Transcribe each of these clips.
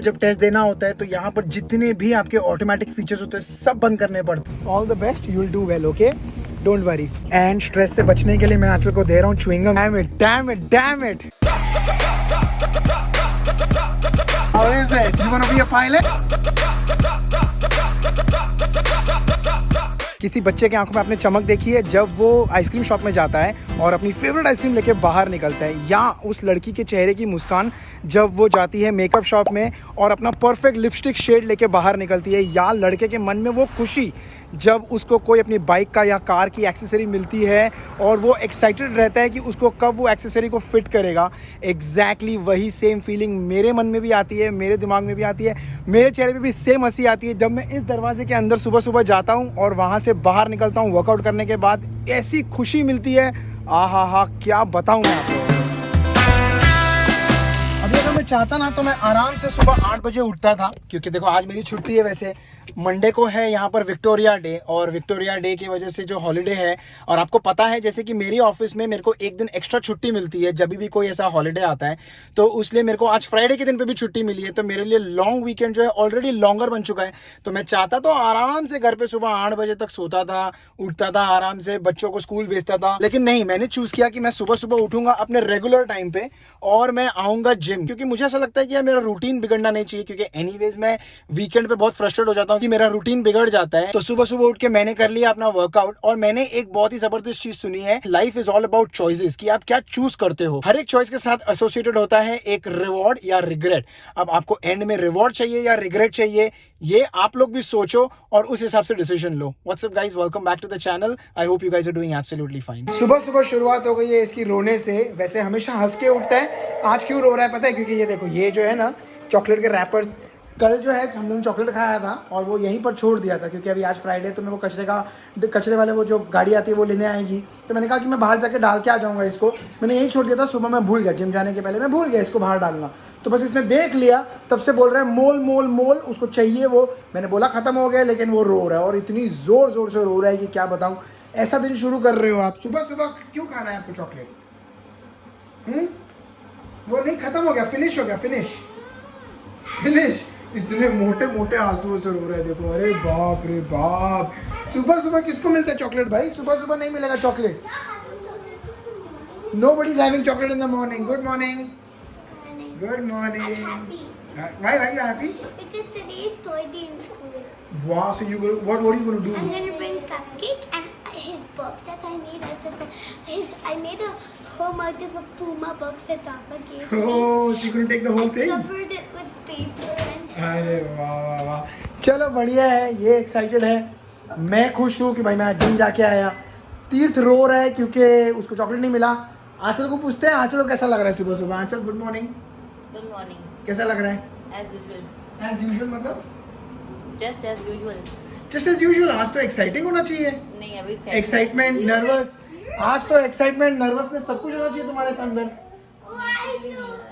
जब टेस्ट देना होता है तो यहाँ पर जितने भी आपके ऑटोमेटिक फीचर्स होते हैं सब बंद करने पड़ते हैं। All the best, you will do well, okay, don't worry. And stress से बचने के लिए मैं आंचल को दे रहा हूँ chewing gum. Damn it, damn it, damn it. How is it? You wanna be a pilot? किसी बच्चे के आंखों में आपने चमक देखी है जब वो आइसक्रीम शॉप में जाता है और अपनी फेवरेट आइसक्रीम लेके बाहर निकलता है, या उस लड़की के चेहरे की मुस्कान जब वो जाती है मेकअप शॉप में और अपना परफेक्ट लिपस्टिक शेड लेके बाहर निकलती है, या लड़के के मन में वो खुशी जब उसको कोई अपनी बाइक का या कार की एक्सेसरी मिलती है और वो एक्साइटेड रहता है कि उसको कब वो एक्सेसरी को फिट करेगा। एग्जैक्टली वही सेम फीलिंग मेरे मन में भी आती है, मेरे दिमाग में भी आती है, मेरे चेहरे पे भी सेम हंसी आती है जब मैं इस दरवाजे के अंदर सुबह सुबह जाता हूँ और वहाँ से बाहर निकलता हूँ वर्कआउट करने के बाद। ऐसी खुशी मिलती है, आहा हा, क्या बताऊँ मैं आपको। अभी अगर मैं चाहता ना तो मैं आराम से सुबह 8 बजे उठता था, क्योंकि देखो आज मेरी छुट्टी है। वैसे मंडे को है यहाँ पर विक्टोरिया डे, और विक्टोरिया डे की वजह से जो हॉलीडे है, और आपको पता है जैसे कि मेरी ऑफिस में मेरे को एक दिन एक्स्ट्रा छुट्टी मिलती है जब भी कोई ऐसा हॉलीडे आता है, तो उसलिए मेरे को आज फ्राइडे के दिन पे भी छुट्टी मिली है। तो मेरे लिए लॉन्ग वीकेंड जो है ऑलरेडी लॉन्गर बन चुका है। तो मैं चाहता तो आराम से घर पे सुबह 8 बजे तक सोता था, उठता था, आराम से बच्चों को स्कूल भेजता था, लेकिन नहीं, मैंने चूज किया कि मैं सुबह सुबह उठूंगा अपने रेगुलर टाइम पे और मैं आऊंगा जिम, क्योंकि मुझे ऐसा लगता है कि यार मेरा रूटीन बिगड़ना नहीं चाहिए, क्योंकि एनीवेज मैं वीकेंड पे बहुत फ्रस्ट्रेट हो जाता हूँ कि मेरा रूटीन बिगड़ जाता है। तो सुबह सुबह उठ के मैंने कर लिया अपना वर्कआउट, और मैंने एक बहुत ही जबरदस्त चीज सुनी है, life is all about choices, कि आप क्या चूज करते हो। हर एक चॉइस के साथ एसोसिएटेड होता है एक रिवॉर्ड या रिग्रेट। अब आपको एंड में रिवॉर्ड चाहिए या रिग्रेट चाहिए, ये आप लोग भी सोचो और उस हिसाब से डिसीजन लो। What's up guys, welcome back to the channel. I hope you guys are doing absolutely fine. सुबह सुबह शुरुआत हो गई है इसकी रोने से। वैसे हमेशा हंस के उठता है, आज क्यों रो रहा है पता है? क्योंकि ये देखो, ये जो है ना चॉकलेट के रैपर्स, कल जो है हम लोगों ने चॉकलेट खाया था और वो यहीं पर छोड़ दिया था, क्योंकि अभी आज फ्राइडे तो मेरे को कचरे वाले वो जो गाड़ी आती है वो लेने आएगी। तो मैंने कहा कि मैं बाहर जाके डाल के आ जाऊंगा इसको। मैंने यहीं छोड़ दिया था, सुबह मैं भूल गया, जिम जाने के पहले मैं भूल गया इसको बाहर डालना। तो बस इसने देख लिया, तब से बोल रहा है मोल मोल मोल, उसको चाहिए वो। मैंने बोला खत्म हो गया, लेकिन वो रो रहा है, और इतनी जोर जोर से रो रहा है कि क्या बताऊँ। ऐसा दिन शुरू कर रहे हो आप सुबह सुबह, क्यों खाना है आपको चॉकलेट? वो नहीं, खत्म हो गया, फिनिश हो गया, फिनिश। इतने मोटे मोटे आंसुओं से रो रहे हैं, देखो। अरे बाप रे बाप, सुबह सुबह किसको मिलता है चॉकलेट भाई? सुबह सुबह नहीं मिलेगा chocolate. Nobody is having chocolate in the morning. Good morning. Good morning. Why are you happy? Because today is toy day in school. Wow, so what are you going to do? I'm going to bring cupcake and his box that I made out of I made a home out of a Puma box that Papa gave me. Oh, so you're going to take the whole thing? I covered it with paper and stuff. अरे वाह वाह वाह, चलो बढ़िया है, ये excited है। मैं खुश हूँ कि भाई मैं जिम जाके आया। तीर्थ रो रहा है क्योंकि उसको चॉकलेट नहीं मिला। आंचल को पूछते हैं, आंचल को कैसा लग रहा है सुबह सुबह? Anchal good morning. Good morning. कैसा लग रहा है? As usual. एज यूजुअल मतलब? Just as usual. Just as usual. आज तो एक्साइटिंग होना चाहिए। नहीं, अभी एक्साइटमेंट, नर्वस। आज तो एक्साइटमेंट, नर्वसनेस सब कुछ होना चाहिए तुम्हारे अंदर।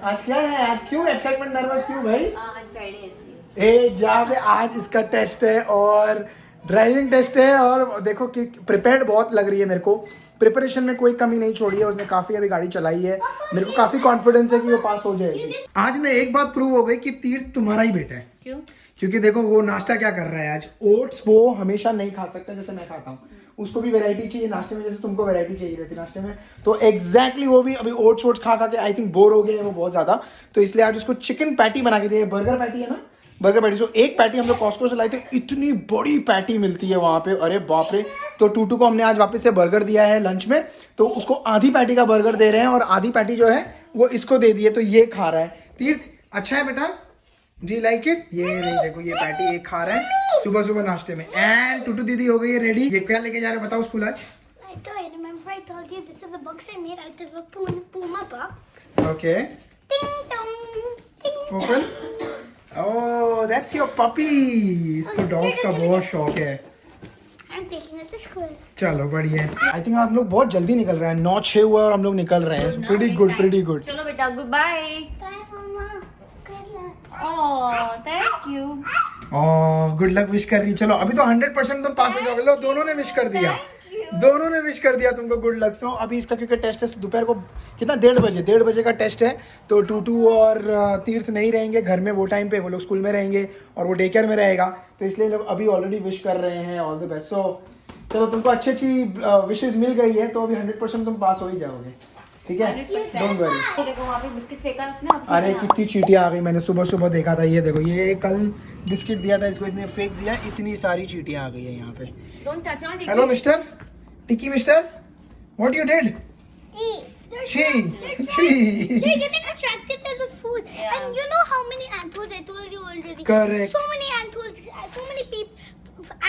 आज क्या है? आज क्यों एक्साइटमेंट, नर्वस क्यों भाई? आज फ्राइडे है। ए जहाँ पे आज इसका टेस्ट है और ड्राइविंग टेस्ट है, और देखो कि प्रिपेयर्ड बहुत लग रही है मेरे को। प्रिपरेशन में कोई कमी नहीं छोड़ी है उसने, काफी अभी गाड़ी चलाई है। मेरे को काफी कॉन्फिडेंस है कि वो पास हो जाएगी। आज ना एक बात प्रूव हो गई कि तीर्थ तुम्हारा ही बेटा है। क्यों? क्योंकि देखो वो नाश्ता क्या कर रहा है आज, ओट्स वो हमेशा नहीं खा सकता जैसे मैं खाता हूँ। उसको भी वैरायटी चाहिए नाश्ते में, जैसे तुमको वैरायटी चाहिए रहती नाश्ते में। तो एग्जैक्टली वो भी अभी ओट्स खा के आई थिंक बोर हो गया है वो बहुत ज्यादा। तो इसलिए आज उसको चिकन पैटी बना के दिए। बर्गर पैटी है ना, बर्गर पैटी। तो एक पैटी हम लोग कॉस्को से लाए थे, इतनी बड़ी पैटी मिलती है वहाँ पे, अरे बाप रे। तो टूटू को हमने आज वापस से बर्गर दिया है लंच में, तो उसको आधी पैटी का बर्गर दे रहे हैं और आधी पैटी जो है वो इसको दे दी है, तो ये खा रहा है। तीर्थ अच्छा है बेटा, जी लाइक इट। ये नहीं देखो, ये पैटी एक खा रहा है सुबह सुबह नाश्ते में। एंड टूटू दीदी हो गई है रेडी। ये क्या लेके जा रहे हो बताओ स्कूल आज? Remember I told you this is a box I made out of a Puma box. Okay, Ding dong. Ding open. Oh that's your puppy. इसको डॉग्स का बहुत शौक है। I'm taking it to school. चलो बढ़िया है। I think आप लोग बहुत जल्दी निकल रहे हैं, 9-6 हुआ और हम लोग निकल रहे हैं। Pretty good, pretty good. चलो बेटा, goodbye. Bye, Mama. Good luck. Oh thank you. Oh good luck wish कर रही। चलो अभी तो 100% तुम पास हो जाओगे। लो दोनों ने विश कर दिया। दोनों ने विश कर दिया तुमको गुड लक। सो अभी इसका क्योंकि टेस्ट है दोपहर को कितना 1:30 का टेस्ट है, तो टूटू और तीर्थ नहीं रहेंगे घर में वो टाइम पे, वो लोग स्कूल में रहेंगे और वो डे केयर में रहेगा, तो इसलिए लोग अभी ऑलरेडी विश कर रहे हैं ऑल द बेस्ट। सो चलो तुमको अच्छी विशेस मिल गई है, तो अभी 100% तुम पास हो ही जाओगे, ठीक है, डोंट वरी। देखो वहाँ पे बिस्किट फेंका उसने। अरे कितनी चीटियां आ गई, मैंने सुबह सुबह देखा था, ये देखो ये कल बिस्किट दिया था इसको, इसने फेंक दिया, इतनी सारी चीटियां आ गई है यहाँ पे। Don't touch on it. Hello mister Tiki mister, what you did? She. They're getting attracted to the food. Yeah. And you know how many ant-holes I told you already? Correct. So many ant-holes, so many people,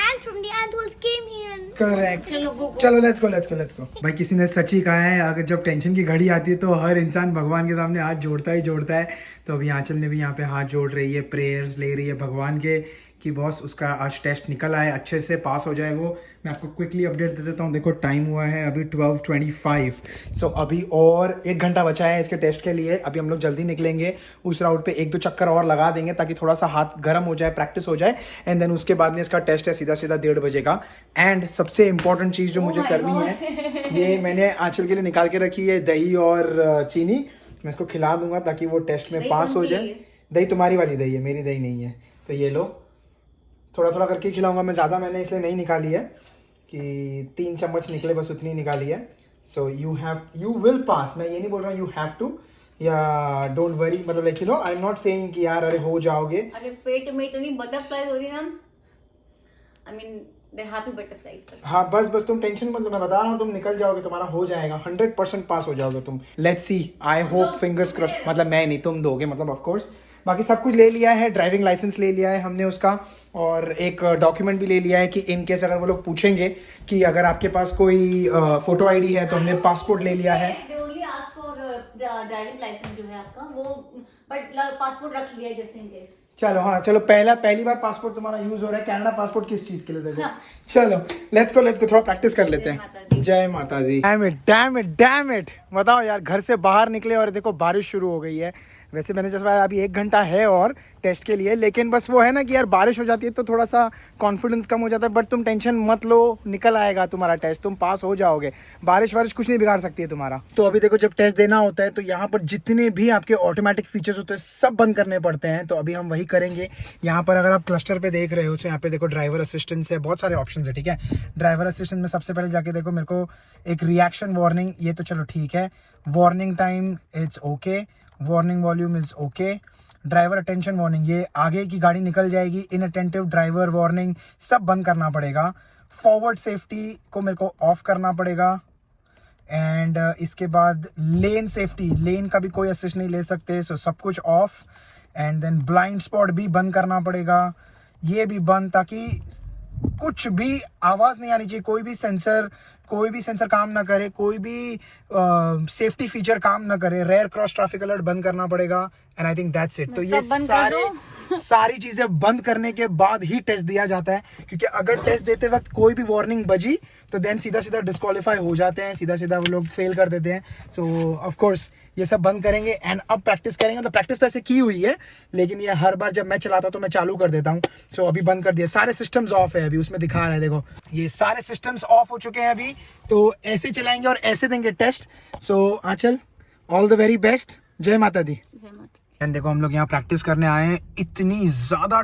ants from the ant-holes came here. And correct, चलो go go. चलो let's go. भाई किसी ने सच ही कहा है, अगर जब tension की घड़ी आती है तो हर इंसान भगवान के सामने हाथ जोड़ता है। तो अभी आंचल ने भी यहाँ पे हाथ जोड़ रही है, प्रेयर्स ले रही है भगवान के कि बॉस उसका आज टेस्ट निकल आए, अच्छे से पास हो जाए वो। मैं आपको क्विकली अपडेट दे देता हूँ, देखो टाइम हुआ है अभी 12:25। सो अभी और 1 घंटा बचा है इसके टेस्ट के लिए। अभी हम लोग जल्दी निकलेंगे, उस राउट पे 1-2 चक्कर और लगा देंगे ताकि थोड़ा सा हाथ गर्म हो जाए, प्रैक्टिस हो जाए, एंड देन उसके बाद में इसका टेस्ट है सीधा 1:30 बजे का। एंड सबसे इंपॉर्टेंट चीज़ जो मुझे करनी है, ये मैंने आंचल के लिए निकाल के रखी है, दही और चीनी। मैं इसको खिला दूंगा ताकि वो टेस्ट में पास हो जाए। दही तुम्हारी वाली दही है, मेरी दही नहीं है, तो ये लो, थोड़ा थोड़ा करके खिलाऊंगा मैं, ज़्यादा मैंने इसलिए नहीं निकाली है कि 3 चम्मच निकले, बस उतनी निकाली है। सो यू विल पास, मैं ये नहीं बोल रहा हूँ यू हैव टू या डोंट वरी, मतलब like you know I am not saying कि यार अरे हो जाओगे। अरे पेट में इतनी बटरफ्लाईज हो रही ना, I mean they happy butterflies. हाँ बस तुम टेंशन मत लो, मैं बता रहा हूँ तुम निकल जाओगे, तुम्हारा हो जाएगा, 100% पास हो जाओगे तुम। Let's see, I hope, fingers cross, मतलब मैं नहीं तुम दोगे, मतलब ऑफ कोर्स। बाकी सब कुछ ले लिया है, ड्राइविंग लाइसेंस ले लिया है हमने उसका, और एक डॉक्यूमेंट भी ले लिया है कि इन केस अगर वो लोग पूछेंगे कि अगर आपके पास कोई फोटो आईडी है, तो हमने पासपोर्ट ले लिया है। ड्राइविंग लाइसेंस जो है आपका वो, बट पासपोर्ट रख लिया जस्ट इन केस। चलो हाँ चलो, पहली बार पासपोर्ट तुम्हारा यूज हो रहा है। कनाडा पासपोर्ट किस चीज के लिए देखो। चलो लेट्स गो थोड़ा प्रैक्टिस कर लेते हैं। जय माता दी। डैम इट बताओ यार, घर से बाहर निकले और देखो बारिश शुरू हो गई है। वैसे मैंने जैसे अभी 1 घंटा है और टेस्ट के लिए, लेकिन बस वो है ना कि यार बारिश हो जाती है तो थोड़ा सा कॉन्फिडेंस कम हो जाता है, बट तुम टेंशन मत लो, निकल आएगा तुम्हारा टेस्ट, तुम पास हो जाओगे, बारिश वारिश कुछ नहीं बिगाड़ सकती है तुम्हारा। तो अभी देखो जब टेस्ट देना होता है तो यहाँ पर जितने भी आपके ऑटोमेटिक फीचर्स होते हैं सब बंद करने पड़ते हैं, तो अभी हम वही करेंगे। यहाँ पर अगर आप क्लस्टर पे देख रहे हो तो यहाँ पे देखो ड्राइवर असिस्टेंस है, बहुत सारे ऑप्शन है, ठीक है। ड्राइवर असिस्टेंस में सबसे पहले जाके देखो मेरे को एक रिएक्शन वार्निंग, ये तो चलो ठीक है, warning time it's okay, warning volume is okay, driver attention warning, ये आगे की गाड़ी निकल जाएगी, इनअटेंटिव ड्राइवर वार्निंग सब बंद करना पड़ेगा। फॉरवर्ड सेफ्टी को मेरे को ऑफ करना पड़ेगा, एंड इसके बाद लेन सेफ्टी, लेन का भी कोई असिस्ट नहीं ले सकते, सो सब कुछ off. And then blind spot भी बंद करना पड़ेगा, ये भी बंद, ताकि कुछ भी आवाज़ नहीं आनी चाहिए, कोई भी सेंसर काम ना करे, कोई भी सेफ्टी फीचर काम ना करे, रेयर क्रॉस ट्रैफिक अलर्ट बंद करना पड़ेगा, and I think that's it. तो ये सारी चीजें बंद करने के बाद ही टेस्ट दिया जाता है, क्योंकि अगर टेस्ट देते वक्त कोई भी वार्निंग बजी तो देन सीधा डिस्क्वालीफाई हो जाते हैं, सीधा वो लोग फेल कर देते हैं। सो ऑफ कोर्स ये सब बंद करेंगे एंड अब प्रैक्टिस करेंगे। तो प्रैक्टिस तो ऐसे की हुई है, लेकिन ये हर बार जब मैं चलाता हूँ तो मैं चालू कर देता हूँ। सो अभी बंद कर दिया, सारे सिस्टम्स ऑफ है, अभी उसमें दिखा रहा है, देखो ये सारे सिस्टम्स ऑफ हो चुके हैं अभी। तो ऐसे चलाएंगे और ऐसे देंगे test. So Anchal, all the very best, जय माता दी। एंड देखो हम लोग यहाँ प्रैक्टिस करने आए हैं, इतनी ज़्यादा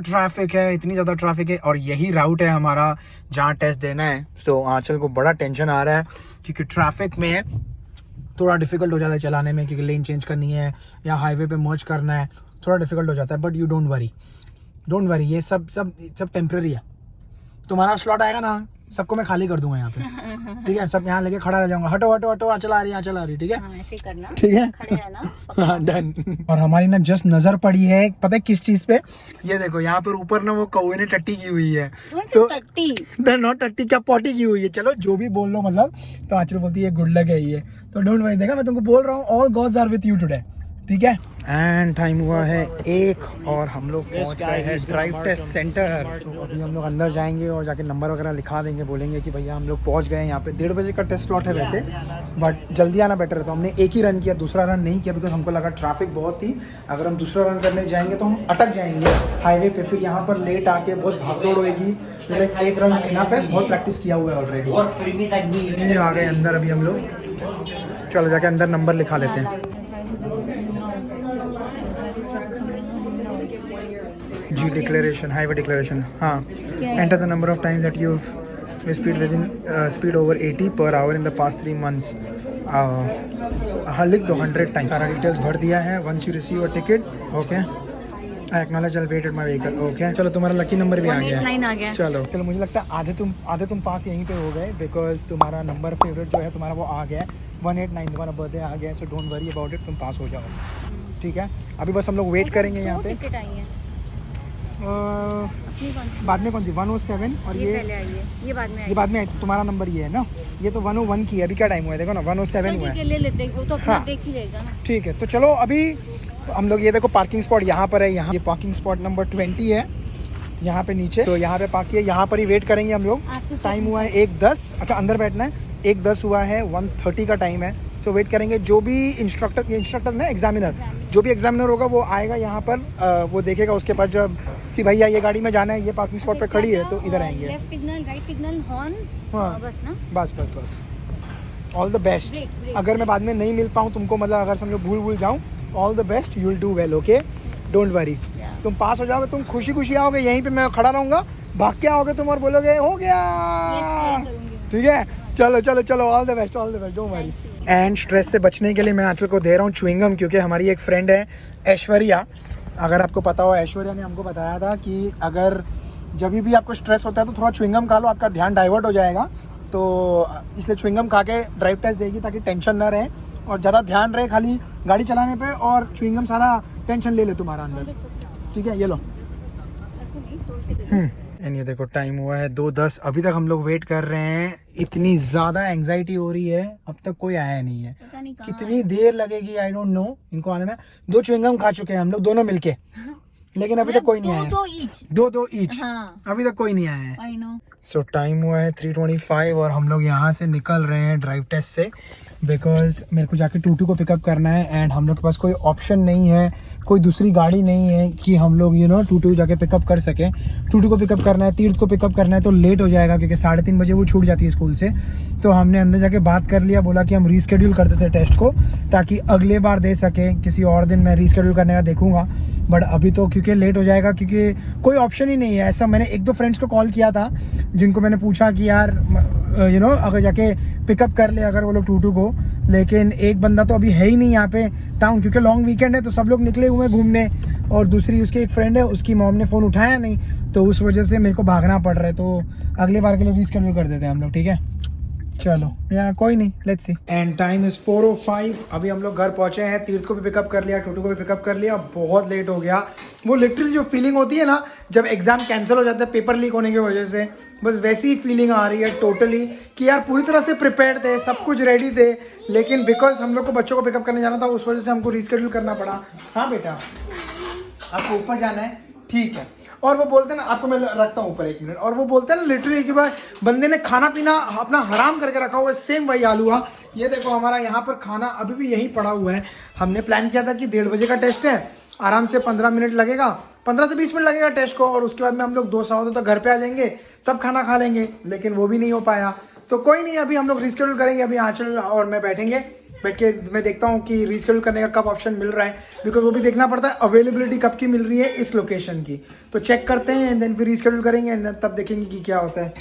ट्रैफिक है और यही राउट है हमारा जहाँ टेस्ट देना है। तो आंचल को बड़ा टेंशन आ रहा है क्योंकि ट्रैफिक में थोड़ा डिफिकल्ट हो जाता है चलाने में, क्योंकि लेन चेंज करनी है या हाईवे पे मर्ज करना है, थोड़ा डिफिकल्ट हो जाता है। बट यू डोंट वरी, ये सब टेम्प्रेरी है। तुम्हारा स्लॉट आएगा ना, सबको मैं खाली कर दूंगा यहाँ पे, ठीक है, सब यहाँ लेके खड़ा रह जाऊंगा, हटो आंचल आ रही है, ठीक है, ऐसे करना, ठीक है, खड़े रहना। हाँ डन। और हमारी ना जस्ट नजर पड़ी है, पता है किस चीज पे, ये देखो यहाँ पर ऊपर ना वो कौवे ने टट्टी की हुई है, तो नॉट टट्टी, क्या पॉटी की हुई है, चलो जो भी बोल लो मतलब। तो आंचल बोलती है गुड लक है ये, तो डोंट वरी, देखा मैं तुमको बोल रहा हूँ, all gods are with you today, ठीक है। एंड टाइम हुआ है 1 और हम लोग पहुंच गए हैं ड्राइव टेस्ट सेंटर। तो अभी हम लोग अंदर जाएंगे और जाके नंबर वगैरह लिखा देंगे, बोलेंगे कि भैया हम लोग पहुंच गए हैं यहाँ पे। 1:30 बजे का टेस्ट स्लॉट है वैसे, बट जल्दी आना बेटर है। तो हमने एक ही रन किया, दूसरा रन नहीं किया बिकॉज हमको लगा ट्रैफिक बहुत थी। अगर हम दूसरा रन करने जाएंगे तो हम अटक जाएंगे हाईवे पे, फिर यहाँ पर लेट आके बहुत भागदौड़ होएगी। तो एक रन इनफ है, बहुत प्रैक्टिस किया हुआ है ऑलरेडी। आ गए अंदर अभी हम लोग, चलो जाके अंदर नंबर लिखा लेते हैं। जी डिक्लेरेशन, हाईवे डिक्लेरेशन, हाँ। Enter the number of times that you speed with in speed over 80 per hour in the past 3 months। हाँ लिख दो 100 टाइम्स। सारा डिटेल्स भर दिया है। Once you receive a ticket, okay, I acknowledge I waited my vehicle, okay. चलो तुम्हारा lucky number भी आ गया। 189 आ गया। चलो मुझे लगता है आधे तुम पास यहीं पे हो गए बिकॉज तुम्हारा नंबर फेवरेट जो है तुम्हारा वो आ गया है। 189 तुम्हारा बर्थडे आ गया है, so don't worry about it, तुम पास हो जाओ, ठीक है। अभी बस हम लोग वेट करेंगे यहाँ पे। टिकट आई है बाद में कौन सी 107 और ये पहले आई है, ये बाद में आई। ये बाद में आई। तुम्हारा नंबर ये है ना, ये तो 101 की है। अभी क्या टाइम हुआ है देखो ना, 107 हुआ है। ले लेते हैं, वो तो अपना हाँ। देख ही रहेगा ना। ठीक है, तो चलो अभी हम लोग ये देखो पार्किंग स्पॉट यहाँ पर है। यहाँ ये पार्किंग स्पॉट नंबर 20 है यहाँ पे नीचे, तो यहाँ पे पार्क किया, यहाँ पर ही वेट करेंगे हम लोग। टाइम हुआ है 1:10, अच्छा अंदर बैठना है। 1:10 हुआ है, 1:30 का टाइम है, सो वेट करेंगे। जो भी इंस्ट्रक्टर ना एग्जामिनर, जो भी एग्जामिनर होगा वो आएगा यहाँ पर, वो देखेगा उसके बाद जब कि भैया ये गाड़ी में जाना है, ये पार्किंग स्पॉट पे खड़ी है, तो इधर आएंगे। Left signal, write signal, horn, हाँ। बस ना। बस ऑल द बेस्ट। ब्रेक। अगर मैं बाद में नहीं मिल पाऊँ तुमको, मतलब अगर समझो भूल जाऊँ, all the best, you will do well, okay, don't worry. तुम पास हो जाओगे, तुम खुशी आओगे, यहीं पे मैं खड़ा रहूंगा, भाग के आओगे तुम और बोलोगे हो गया, ठीक है। चलो all the best, don't worry. And stress से बचने के लिए मैं आंचल को दे रहा हूँ च्युइंगम, क्योंकि हमारी एक फ्रेंड है ऐश्वर्या, अगर आपको पता हो, ऐश्वर्या ने हमको बताया था कि अगर जब भी आपको स्ट्रेस होता है तो थोड़ा च्युइंगम खा लो, आपका ध्यान डाइवर्ट हो जाएगा। तो इसलिए च्युइंगम खा के ड्राइव टेस्ट देगी ताकि टेंशन ना रहे और ज़्यादा ध्यान रहे खाली गाड़ी चलाने पे, और च्युइंगम सारा टेंशन ले ले तुम्हारा अंदर, ठीक है। ये लो। एंड ये देखो टाइम हुआ है 2:10, अभी तक हम लोग वेट कर रहे हैं। इतनी ज़्यादा एंग्जाइटी हो रही है, अब तक कोई आया नहीं है। कितनी देर लगेगी आई डोंट नो इनको आने में। 2 च्युइंगम खा चुके हैं हम लोग दोनों मिलके, लेकिन अभी तक कोई नहीं आया। 2 ईच, हाँ। अभी तक कोई नहीं आया है। I know। सो टाइम हुआ है 3:25 और हम लोग यहाँ से निकल रहे हैं ड्राइव टेस्ट से, बिकॉज मेरे को जाके टूटू को पिकअप करना है। एंड हम लोग के पास कोई ऑप्शन नहीं है, कोई दूसरी गाड़ी नहीं है कि हम लोग टूटू जाके पिकअप कर सकें। टूटू को पिकअप करना है, तीर्थ को पिकअप करना है तो लेट हो जाएगा, क्योंकि 3:30 बजे वो छूट जाती है स्कूल से। तो हमने अंदर जाके बात कर लिया, बोला कि हम रीस्केड्यूल कर देते हैं टेस्ट को, ताकि अगले बार दे सकें। किसी और दिन मैं रीस्केड्यूल करने का देखूंगा, बट अभी तो क्योंकि लेट हो जाएगा, क्योंकि कोई ऑप्शन ही नहीं है ऐसा। मैंने 1-2 फ्रेंड्स को कॉल किया था, जिनको मैंने पूछा कि यार अगर जाके पिकअप कर ले अगर वो लोग टूटू को, लेकिन एक बंदा तो अभी है ही नहीं यहाँ पे टाउन, क्योंकि लॉन्ग वीकेंड है तो सब लोग निकले हुए घूमने। और दूसरी उसकी एक फ्रेंड है, उसकी मॉम ने फ़ोन उठाया नहीं, तो उस वजह से मेरे को भागना पड़ रहा है। तो अगले बार के लिए रीस्केड्यूल कर देते हैं हम लोग, ठीक है। चलो या कोई नहीं, let's see. And time is 4:05, अभी हम लोग घर पहुंचे हैं। तीर्थ को भी पिकअप कर लिया, टूटू को भी पिकअप कर लिया, बहुत लेट हो गया। वो लिटरली जो फीलिंग होती है ना जब एग्जाम कैंसिल हो जाता है पेपर लीक होने की वजह से, बस वैसी ही फीलिंग आ रही है टोटली, कि यार पूरी तरह से प्रिपेयर्ड थे, सब कुछ रेडी थे, लेकिन बिकॉज हम लोग को बच्चों को पिकअप करने जाना था, उस वजह से हमको रीस्केड्यूल करना पड़ा। हाँ बेटा आपको ऊपर जाना है, ठीक है। और वो बोलते हैं ना, आपको मैं रखता हूँ ऊपर 1 मिनट, और वो बोलते हैं ना लिटरली कि भाई बंदे ने खाना पीना अपना हराम करके रखा हुआ है, सेम वही हाल हुआ। ये देखो हमारा यहाँ पर खाना अभी भी यहीं पड़ा हुआ है। हमने प्लान किया था कि 1:30 बजे का टेस्ट है, आराम से 15 मिनट लगेगा, 15 से 20 मिनट लगेगा टेस्ट को, और उसके बाद में हम लोग 2 तक घर पे आ जाएंगे, तब खाना खा लेंगे, लेकिन वो भी नहीं हो पाया। तो कोई नहीं, अभी हम लोग रीस्केड्यूल करेंगे। अभी आंचल और मैं बैठ के मैं देखता हूँ कि रीस्केड्यूल करने का कब ऑप्शन मिल रहा है, बिकॉज वो भी देखना पड़ता है अवेलेबिलिटी कब की मिल रही है इस लोकेशन की। तो चेक करते हैं एंड देन फिर रीस्केड्यूल करेंगे एंड तब देखेंगे कि क्या होता है।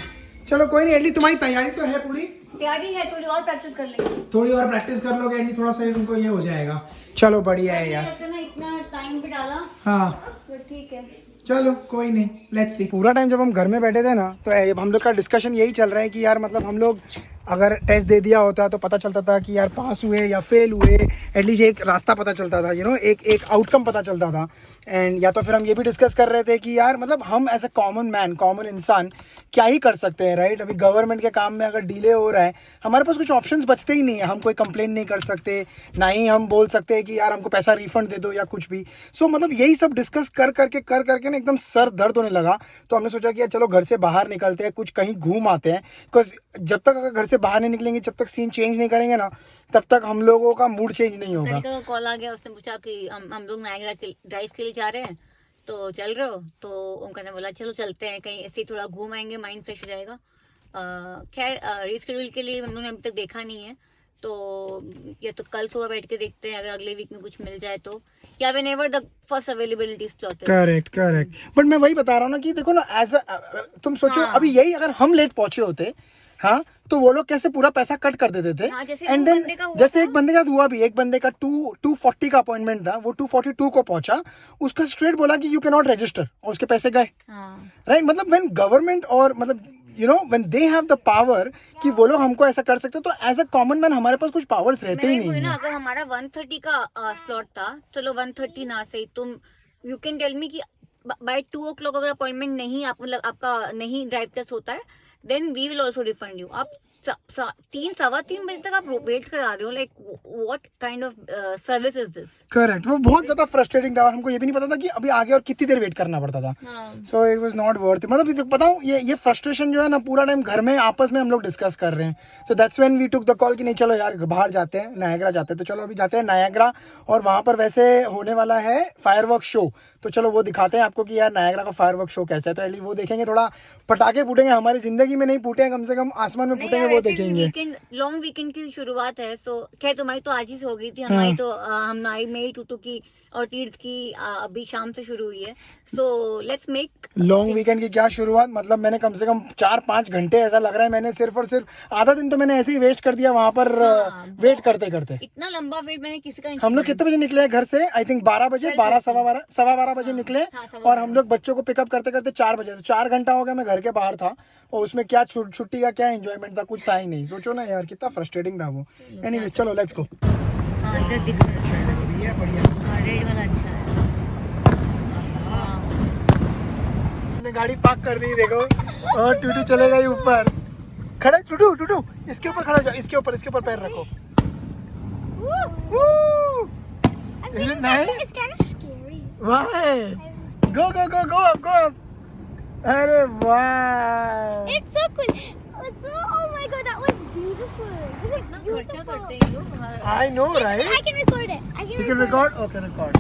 चलो कोई नहीं, एटलीस्ट तुम्हारी तैयारी तो है पूरी? तैयारी है, थोड़ी और प्रैक्टिस कर लेंगे। थोड़ी और प्रैक्टिस कर लोगे, एटलीस्ट थोड़ा सा तुमको ये हो जाएगा। चलो बढ़िया है यार, इतना टाइम भी डाला। हाँ तो ठीक है, चलो कोई नहीं, लेट्स सी। पूरा टाइम जब हम घर में बैठे थे ना, तो हम लोग का डिस्कशन यही चल रहा है कि यार मतलब हम लोग अगर टेस्ट दे दिया होता तो पता चलता था कि यार पास हुए या फेल हुए, एटलीस्ट एक रास्ता पता चलता था, एक आउटकम पता चलता था। एंड या तो फिर हम ये भी डिस्कस कर रहे थे कि यार मतलब हम as a common man, common इंसान क्या ही कर सकते हैं, राइट? अभी गवर्नमेंट के काम में अगर डिले हो रहा है, हमारे पास कुछ ऑप्शंस बचते ही नहीं है। हम कोई कंप्लेन नहीं कर सकते, ना ही हम बोल सकते हैं कि यार हमको पैसा रिफंड दे दो या कुछ भी। सो मतलब यही सब डिस्कस कर करके ना एकदम सर दर्द होने लगा। तो हमने सोचा कि यार चलो घर से बाहर निकलते हैं, कुछ कहीं घूम आते हैं। बिकॉज जब तक अगर घर से बाहर नहीं निकलेंगे, जब तक सीन चेंज नहीं करेंगे ना, तब तक हम लोगों का मूड चेंज नहीं होगा। तनिका का कॉल आ गया, उसने पूछा कि हम लोग नायग्रा ड्राइव के लिए जा रहे हैं, तो चल रहे हो? तो उनका ने बोला चलो चलते हैं, कहीं ऐसे ही थोड़ा घूम आएंगे, माइंड फ्रेश हो जाएगा। खैर रीशेड्यूल के लिए हम लोगों ने अभी तक देखा नहीं है, तो या तो कल सुबह बैठ के देखते हैं, अगर अगले वीक में कुछ मिल जाए तो, या whenever the first availability slot. Correct. But मैं वही बता रहा हूँ ना कि देखो ना, एज तुम सोचो हाँ। अभी यही अगर हम लेट पहुंचे होते, हाँ, तो वो लोग कैसे पूरा पैसा कट कर देते थे। हाँ, जैसे एंड दो देन बंदे का हुआ जैसे था। एक बंदे का हुआ भी, एक बंदे का 240 का अपॉइंटमेंट था, वो 242 को पहुंचा, उसका स्ट्रेट बोला कि यू कैन नॉट रजिस्टर, और उसके पैसे गए। हाँ, राइट? मतलब व्हेन गवर्नमेंट और मतलब you know when they have the power कि वो लोग हमको ऐसा कर सकते, तो एज अ कॉमन मैन हमारे पास कुछ पावर्स रहते ही मैं नहीं ना, है। अगर हमारा 1:30 का स्लॉट था, चलो 1:30 ना सही, तुम यू कैन टेल मी कि बाय 2 o'clock अगर अपॉइंटमेंट नहीं, आप मतलब आपका नहीं ड्राइव टेस्ट होता है, then we will also refund you. आप 3 बजे तक आप वेट करा रहे हो, like what kind of service is this? Correct. वो बहुत ज्यादा फ्रस्ट्रेटिंग था, और हमको ये भी नहीं पता था कि अभी आगे और कितनी देर वेट करना पड़ता था। So it was not worth. मतलब ये बताऊं, ये फ्रस्ट्रेशन जो है ना, पूरा टाइम घर में आपस में हम लोग डिस्कस कर रहे हैं। So that's when we took the call कि नहीं चलो यार बाहर जाते हैं, नायग्रा जाते हैं। तो चलो अभी जाते हैं नायग्रा, और वहां पर वैसे होने वाला है फायरवर्क शो, तो चलो वो दिखाते हैं आपको कि यार नायग्रा का फायरवर्क शो कैसा है। तो एटलीस्ट वो देखेंगे, थोड़ा पटाखे फूटेंगे, हमारी जिंदगी में नहीं फूटे हैं, कम से कम आसमान में फूटेंगे, वो देखेंगे। वीकेंड, लॉन्ग वीकेंड की शुरुआत है, सो खैर तुम्हारी तो आज ही से हो गई थी, हमारी तो हमारी मेरी टूटू की और तीर्थ की अभी शाम से शुरू हुई है। So let's make long weekend की क्या शुरुआत, मतलब मैंने कम से कम 4-5 घंटे, ऐसा लग रहा है मैंने सिर्फ और सिर्फ आधा दिन तो मैंने ऐसे ही वेस्ट कर दिया वहां पर वेट करते करते। इतना लंबा वेट मैंने किसी का हम लोग कितने बजे निकले हैं घर से? आई थिंक 12 बजे, 12 बजे निकले, और हम लोग बच्चों को पिकअप करते करते 4 बजे, तो 4 घंटा हो गया मैं घर के बाहर था, और उसमें क्या छुट्टी का क्या एंजॉयमेंट था, कुछ था ही नहीं। सोचो ना यार कितना फ्रस्ट्रेटिंग था वो। एनीवे चलो लेट्स गो। इधर दिख रहा अच्छा है, देखो ये बढ़िया, है, रेड वाला अच्छा है। हमने गाड़ी पार्क कर दी देखो, और टूटू चलेगा ही ऊपर। खड़ा टूटू इसके ऊपर खड़ा जाओ, इसके ऊपर पैर रखो। Is it nice? It's kind of scary. Why? Go up. अरे वाह, It's so cool. It's so, oh my god, that was beautiful. It was इतना खर्चा beautiful. करते हैं ये लोग हमारा। I know right? I can record it. You can record? Okay, record.